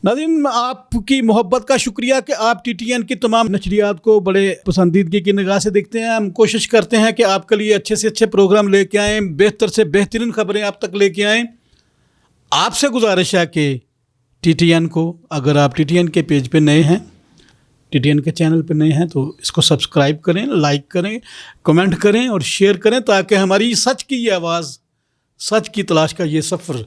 नाज़रीन, आपकी मोहब्बत का शुक्रिया कि आप TTN की तमाम नशरियात को बड़े पसंदीदगी की निगाह से देखते हैं। हम कोशिश करते हैं कि आपके लिए अच्छे से अच्छे प्रोग्राम लेके आएँ, बेहतर से बेहतरीन खबरें आप तक लेके आएँ। आपसे गुजारिश है कि TTN को, अगर आप TTN के पेज पे नए हैं, TTN के चैनल पे नए हैं, तो इसको सब्सक्राइब करें, लाइक करें, कमेंट करें और शेयर करें, ताकि हमारी सच की ये आवाज़, सच की तलाश का ये सफ़र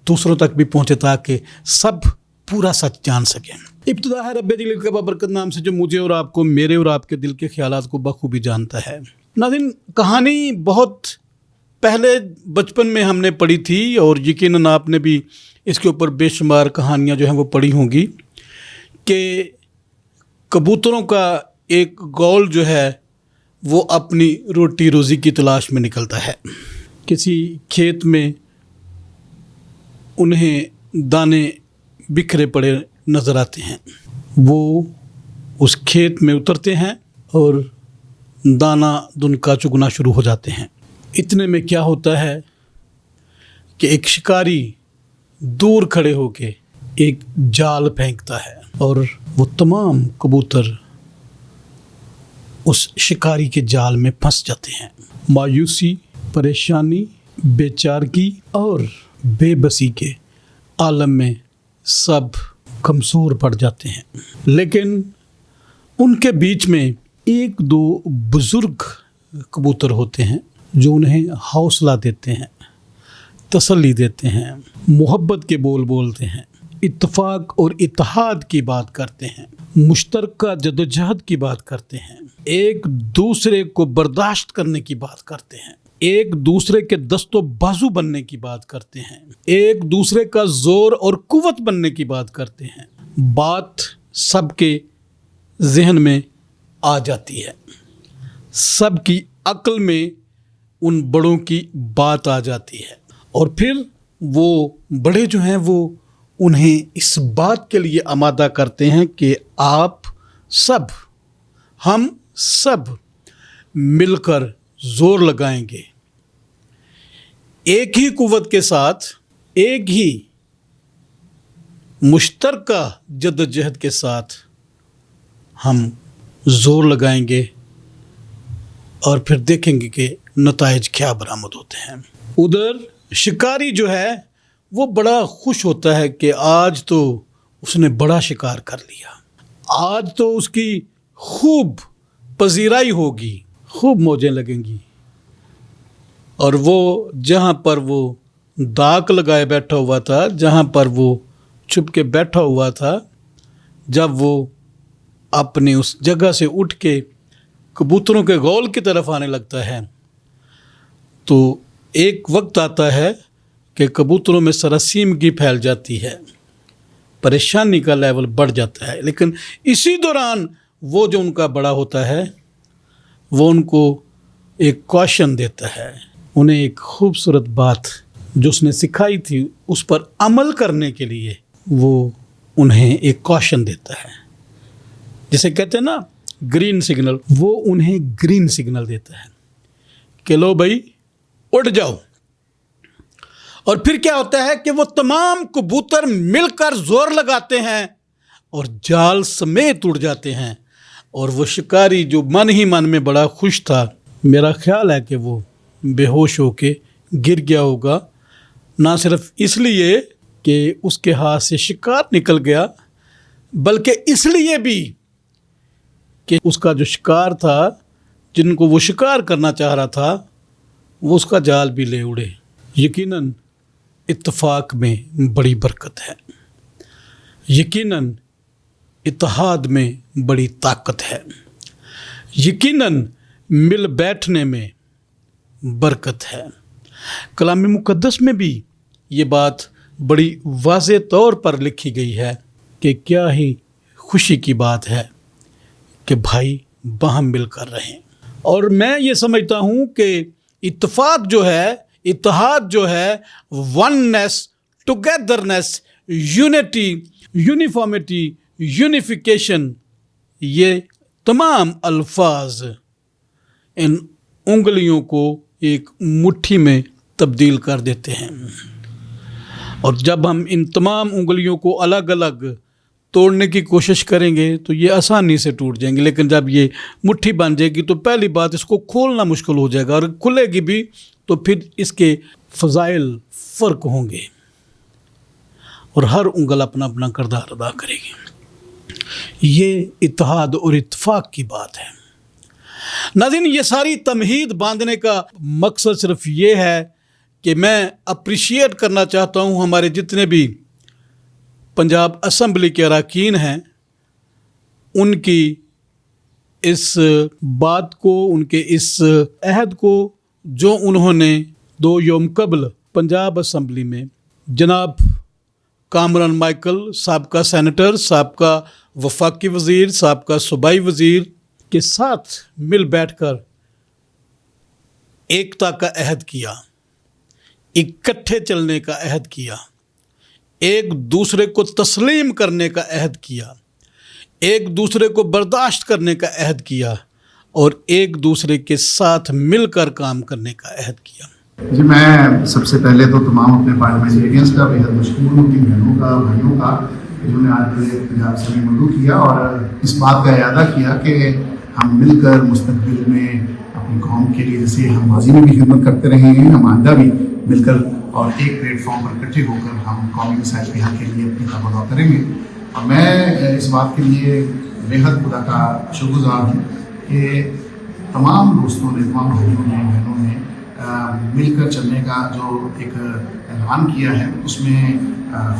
दूसरों तक भी पहुँचे, ताकि सब पूरा सच जान सकें। इब्तिदा है रब्बे दिल का बाबरकत नाम से, जो मुझे और आपको, मेरे और आपके दिल के ख्यालात को बखूबी जानता है। नाज़रीन, कहानी बहुत पहले बचपन में हमने पढ़ी थी और यकीनन आपने भी इसके ऊपर बेशुमार कहानियाँ जो हैं वो पढ़ी होंगी कि कबूतरों का एक गौल जो है वो अपनी रोटी रोज़ी की तलाश में निकलता है। किसी खेत में उन्हें दाने बिखरे पड़े नज़र आते हैं। वो उस खेत में उतरते हैं और दाना दुनका चुगना शुरू हो जाते हैं। इतने में क्या होता है कि एक शिकारी दूर खड़े होके एक जाल फेंकता है और वो तमाम कबूतर उस शिकारी के जाल में फंस जाते हैं। मायूसी, परेशानी, बेचारगी और बेबसी के आलम में सब कमज़ोर पड़ जाते हैं। लेकिन उनके बीच में एक दो बुज़ुर्ग कबूतर होते हैं जो उन्हें हौसला देते हैं, तसल्ली देते हैं, मोहब्बत के बोल बोलते हैं, इत्तफाक और इत्तेहाद की बात करते हैं, मुश्तरका जदोजहद की बात करते हैं, एक दूसरे को बर्दाश्त करने की बात करते हैं, एक दूसरे के दस्तो बाजू बनने की बात करते हैं, एक दूसरे का ज़ोर और कुव्वत बनने की बात करते हैं। बात सबके जहन में आ जाती है, सबकी अक्ल में उन बड़ों की बात आ जाती है और फिर वो बड़े जो हैं वो उन्हें इस बात के लिए आमादा करते हैं कि आप सब, हम सब मिलकर ज़ोर लगाएंगे, एक ही कुव्वत के साथ, एक ही मुश्तरका जद्दोजहद के साथ हम ज़ोर लगाएंगे और फिर देखेंगे कि नताइज क्या बरामद होते हैं। उधर शिकारी जो है वो बड़ा खुश होता है कि आज तो उसने बड़ा शिकार कर लिया, आज तो उसकी खूब पजीराई होगी, खूब मौजें लगेंगी। और वो जहाँ पर वो दाग लगाए बैठा हुआ था, जहाँ पर वो छुप के बैठा हुआ था, जब वो अपने उस जगह से उठ के कबूतरों के गौल की तरफ आने लगता है, तो एक वक्त आता है कि कबूतरों में सरसीमगी फैल जाती है, परेशानी का लेवल बढ़ जाता है। लेकिन इसी दौरान वो जो उनका बड़ा होता है वो उनको एक कॉशन देता है, उन्हें एक खूबसूरत बात जो उसने सिखाई थी उस पर अमल करने के लिए वो उन्हें एक कॉशन देता है, जिसे कहते हैं ना ग्रीन सिग्नल। वो उन्हें ग्रीन सिग्नल देता है कि लो भाई उड़ जाओ। और फिर क्या होता है कि वो तमाम कबूतर मिलकर जोर लगाते हैं और जाल समेत उड़ जाते हैं। और वो शिकारी जो मन ही मन में बड़ा खुश था, मेरा ख्याल है कि वो बेहोश होके गिर गया होगा, ना सिर्फ इसलिए कि उसके हाथ से शिकार निकल गया, बल्कि इसलिए भी कि उसका जो शिकार था, जिनको वो शिकार करना चाह रहा था, वो उसका जाल भी ले उड़े। यकीनन इत्तफाक में बड़ी बरकत है, यकीनन इत्तेहाद में बड़ी ताकत है, यकीनन मिल बैठने में बरकत है। कलाम मुक़द्दस में भी ये बात बड़ी वाज़े तौर पर लिखी गई है कि क्या ही खुशी की बात है कि भाई बाहम मिलकर रहें। और मैं ये समझता हूँ कि इत्तेफाक जो है, इत्तेहाद जो है, oneness, togetherness, unity, uniformity, unification, ये तमाम अल्फाज इन उंगलियों को एक मुट्ठी में तब्दील कर देते हैं। اور جب ہم ان تمام انگلیوں کو الگ الگ توڑنے کی کوشش کریں گے تو یہ آسانی سے ٹوٹ جائیں گے، لیکن جب یہ مٹھی بن جائے گی تو پہلی بات اس کو کھولنا مشکل ہو جائے گا، اور کھلے گی بھی تو پھر اس کے فضائل فرق ہوں گے اور ہر انگل اپنا اپنا کردار ادا کرے گی۔ یہ اتحاد اور اتفاق کی بات ہے۔ ناظرین، یہ ساری تمہید باندھنے کا مقصد صرف یہ ہے کہ میں اپریشیٹ کرنا چاہتا ہوں ہمارے جتنے بھی پنجاب اسمبلی کے اراکین ہیں، ان کی اس بات کو، ان کے اس عہد کو جو انہوں نے 2 یوم قبل پنجاب اسمبلی میں جناب کامران مائیکل، سابقہ سینیٹر، سابقہ وفاقی وزیر، سابقہ صوبائی وزیر کے ساتھ مل بیٹھ کر ایکتا کا عہد کیا، اکٹھے چلنے کا عہد کیا، ایک دوسرے کو تسلیم کرنے کا عہد کیا، ایک دوسرے کو برداشت کرنے کا عہد کیا، اور ایک دوسرے کے ساتھ مل کر کام کرنے کا عہد کیا۔ جی، میں سب سے پہلے تو تمام اپنے پارلیمنٹیرینس کا بے حد مشکور ہوں، اپنی بہنوں کا، بھائیوں کا، جنہوں نے آج پنجاب سے مدعو کیا اور اس بات کا اعادہ کیا کہ ہم مل کر مستقبل میں اپنی قوم کے لیے، جیسے ہم ماضی میں بھی خدمت کرتے رہے ہیں، ہم آئندہ بھی مل کر اور ایک پلیٹ فارم پر اکٹھے ہو کر ہم قومی مسائل کے حل کے لیے اپنی تعاون کریں گے۔ اور میں اس بات کے لیے بے حد خدا کا شکر گزار ہوں کہ تمام دوستوں نے، تمام بھائیوں نے، بہنوں نے مل کر چلنے کا جو ایک اعلان کیا ہے، اس میں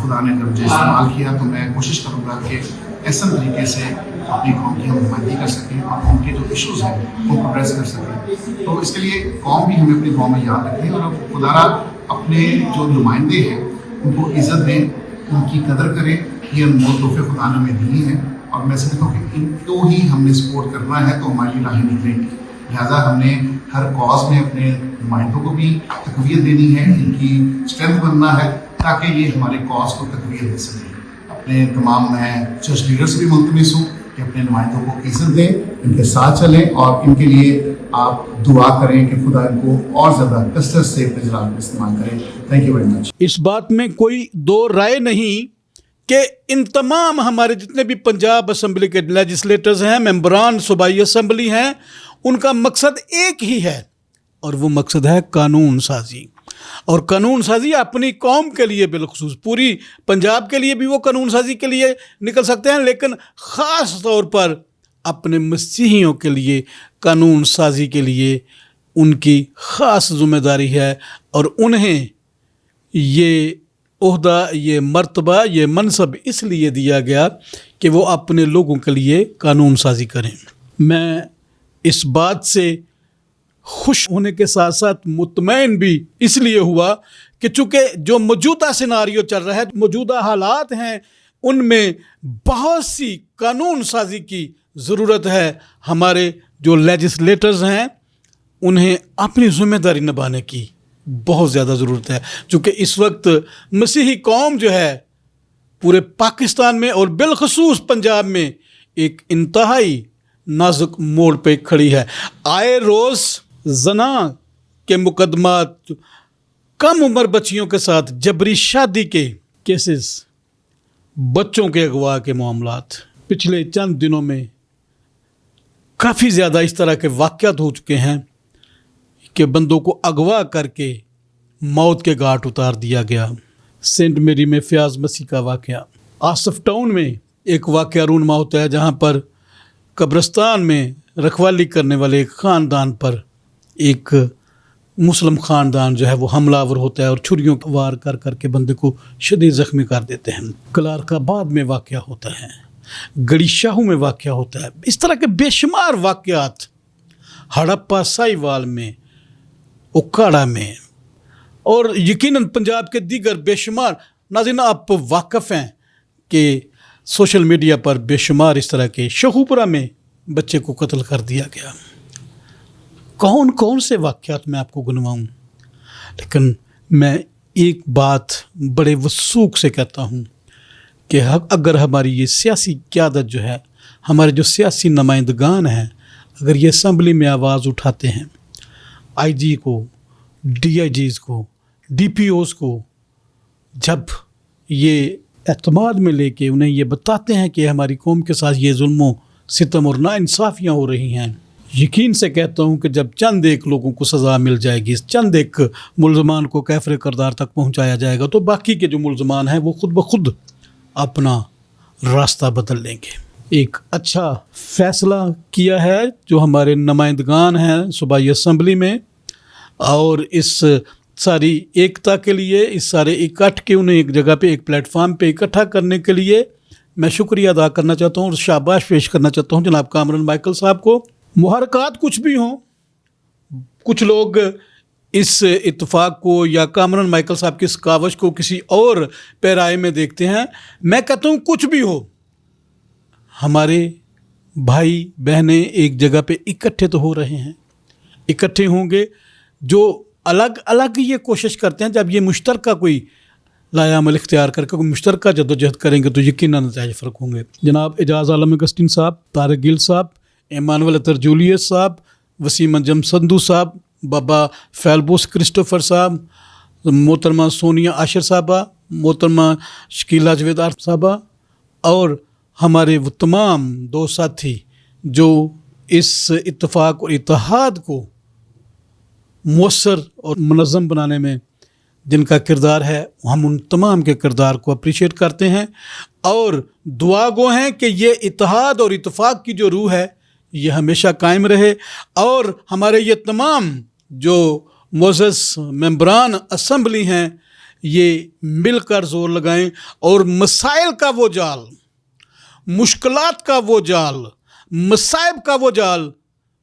خدا نے اگر مجھے استعمال کیا تو میں کوشش کروں گا کہ احسن طریقے سے اپنی قوم کی ہم نمائندگی کر سکیں اور قوم کے جو ایشوز ہیں ان کو ایڈریس کر سکیں۔ تو اس کے لیے قوم بھی ہمیں اپنی قوم میں یاد رکھے اور خدا را اپنے جو نمائندے ہیں ان کو عزت دیں، ان کی قدر کریں۔ یہ انمول تحفے خدا نے ہمیں دیے ہیں اور میں سمجھتا ہوں کہ ان کو ہی ہم نے سپورٹ کرنا ہے تو ہماری راہیں نکلیں گی۔ لہٰذا ہم نے ہر کاز میں اپنے نمائندوں کو بھی تقویت دینی ہے، ان کی اسٹرینتھ بننا ہے تاکہ یہ ہمارے کاز کو تقویت دے سکیں۔ اپنے تمام میں چرچ لیڈر سے بھی ملتمس ہوں کہ اپنے نمائندوں کو عزت دیں، ان کے ساتھ چلیں اور ان کے لیے آپ دعا کریں کہ خدا ان کو اور زیادہ کثرت سے اپنے جلال میں استعمال کریں۔ Thank you very much. اس بات میں کوئی دو رائے نہیں کہ ان تمام ہمارے جتنے بھی پنجاب اسمبلی کے لیجسلیٹرز ہیں، ممبران صوبائی اسمبلی ہیں، ان کا مقصد ایک ہی ہے اور وہ مقصد ہے قانون سازی۔ اور قانون سازی اپنی قوم کے لیے بالخصوص، پوری پنجاب کے لیے بھی وہ قانون سازی کے لیے نکل سکتے ہیں، لیکن خاص طور پر اپنے مسیحیوں کے لیے قانون سازی کے لیے ان کی خاص ذمہ داری ہے، اور انہیں یہ عہدہ، یہ مرتبہ، یہ منصب اس لیے دیا گیا کہ وہ اپنے لوگوں کے لیے قانون سازی کریں۔ میں اس بات سے خوش ہونے کے ساتھ ساتھ مطمئن بھی اس لیے ہوا کہ چونکہ جو موجودہ سیناریو چل رہا ہے، موجودہ حالات ہیں، ان میں بہت سی قانون سازی کی ضرورت ہے۔ ہمارے جو لیجسلیٹرز ہیں انہیں اپنی ذمہ داری نبھانے کی بہت زیادہ ضرورت ہے، چونکہ اس وقت مسیحی قوم جو ہے پورے پاکستان میں اور بالخصوص پنجاب میں ایک انتہائی نازک موڑ پہ کھڑی ہے۔ آئے روز زنا کے مقدمات، کم عمر بچیوں کے ساتھ جبری شادی کے کیسز، بچوں کے اغوا کے معاملات، پچھلے چند دنوں میں کافی زیادہ اس طرح کے واقعات ہو چکے ہیں کہ بندوں کو اغوا کر کے موت کے گھاٹ اتار دیا گیا۔ سینٹ میری میں فیاض مسیح کا واقعہ، آصف ٹاؤن میں ایک واقعہ رونما ہوتا ہے جہاں پر قبرستان میں رکھوالی کرنے والے ایک خاندان پر ایک مسلم خاندان جو ہے وہ حملہ آور ہوتا ہے اور چھریوں وار کر کر کے بندے کو شدید زخمی کر دیتے ہیں۔ کلارک آباد میں واقعہ ہوتا ہے، گڑی شاہو میں واقعہ ہوتا ہے۔ اس طرح کے بے شمار واقعات ہڑپا سائی وال میں، اکاڑا میں، اور یقیناً پنجاب کے دیگر بے شمار۔ ناظرین، آپ واقف ہیں کہ سوشل میڈیا پر بے شمار اس طرح کے، شہوپورہ میں بچے کو قتل کر دیا گیا۔ کون کون سے واقعات میں آپ کو گنواؤں، لیکن میں ایک بات بڑے وثوق سے کہتا ہوں کہ اگر ہماری یہ سیاسی قیادت جو ہے، ہمارے جو سیاسی نمائندگان ہیں، اگر یہ اسمبلی میں آواز اٹھاتے ہیں، آئی جی کو، ڈی آئی جیز کو، ڈی پی اوز کو، जब ये एतमाद में लेके उन्हें ये बताते हैं कि हमारी कौम के साथ ये जुल्म सितम और नाइंसाफ़ियाँ हो रही हैं, यकीन से कहता हूँ कि जब चंद एक लोगों को सज़ा मिल जाएगी, चंद एक मुल्ज़मान को कैफ़र किरदार तक पहुँचाया जाएगा, तो बाकी के जो मुल्ज़मान हैं वो खुद ब खुद अपना रास्ता बदल लेंगे। एक अच्छा फ़ैसला किया है जो हमारे नुमाइंदगान हैं सूबाई असम्बली में, और इस सारी एकता के लिए, इस सारे इकट्ठ के उन्हें एक जगह पे, एक प्लेटफार्म पे इकट्ठा करने के लिए मैं शुक्रिया अदा करना चाहता हूँ और शाबाश पेश करना चाहता हूँ जनाब कामरान माइकल साहब को। मुहरकात कुछ भी हों, कुछ लोग इस इत्तेफाक को या कामरान माइकल साहब की इस कावश को किसी और पैराए में देखते हैं। मैं कहता हूँ कुछ भी हो, हमारे भाई बहनें एक जगह पे इकट्ठे तो हो रहे हैं, इकट्ठे होंगे। जो अलग अलग ये कोशिश करते हैं, जब ये मुश्तरका कोई लाया अमल इख्तियार करके कोई मुश्तरका जद्दोजहद करेंगे तो यकीनन नतीजे फ़र्क होंगे। जनाब एजाज़ आलम अगस्टीन साहब, तारिक गिल साहब, इमानुअल अतर जूलियस साहब, वसीम अंजम संधू साहब, बाबा फैलबोस क्रिस्टोफर साहब, मोहतरमा सोनिया आशिर साहबा, मोहतरमा शकीला जवेदार साहबा, और हमारे वो तमाम दोस्त साथी जो इस इत्तेफाक और इत्तेहाद को मौसर और मुनज़्ज़म बनाने में जिनका किरदार है, हम उन तमाम के किरदार को अप्रिशिएट करते हैं और दुआ गो हैं कि ये इत्तेहाद और इत्तेफाक की जो रूह है ये हमेशा कायम रहे, और हमारे ये तमाम जो मोअज़्ज़ज़ मेंबरान असम्बली हैं ये मिलकर ज़ोर लगाएं और मसाइल का वो जाल, मुश्किलात का वो जाल, मसाइब का वो जाल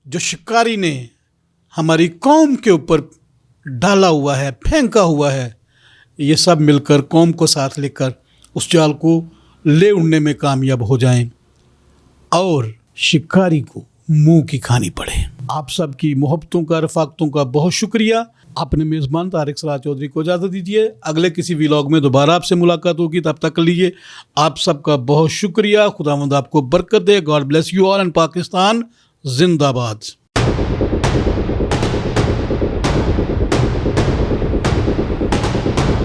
जो शिकारी ने हमारी कौम के ऊपर डाला हुआ है, फेंका हुआ है, ये सब मिलकर कौम को साथ लेकर उस जाल को ले उड़ने में कामयाब हो जाएं और शिकारी को मुंह की खानी पड़े। आप सब की मोहब्बतों का, रफ़ाक़तों का बहुत शुक्रिया। अपने मेज़बान तारिक सलाह चौधरी को इजाज़त दीजिए। अगले किसी व्लॉग में दोबारा आपसे मुलाकात होगी, तब तक के लिए आप सबका बहुत शुक्रिया। खुदावंद आपको बरकत दे। God bless you all and Pakistan जिंदाबाद।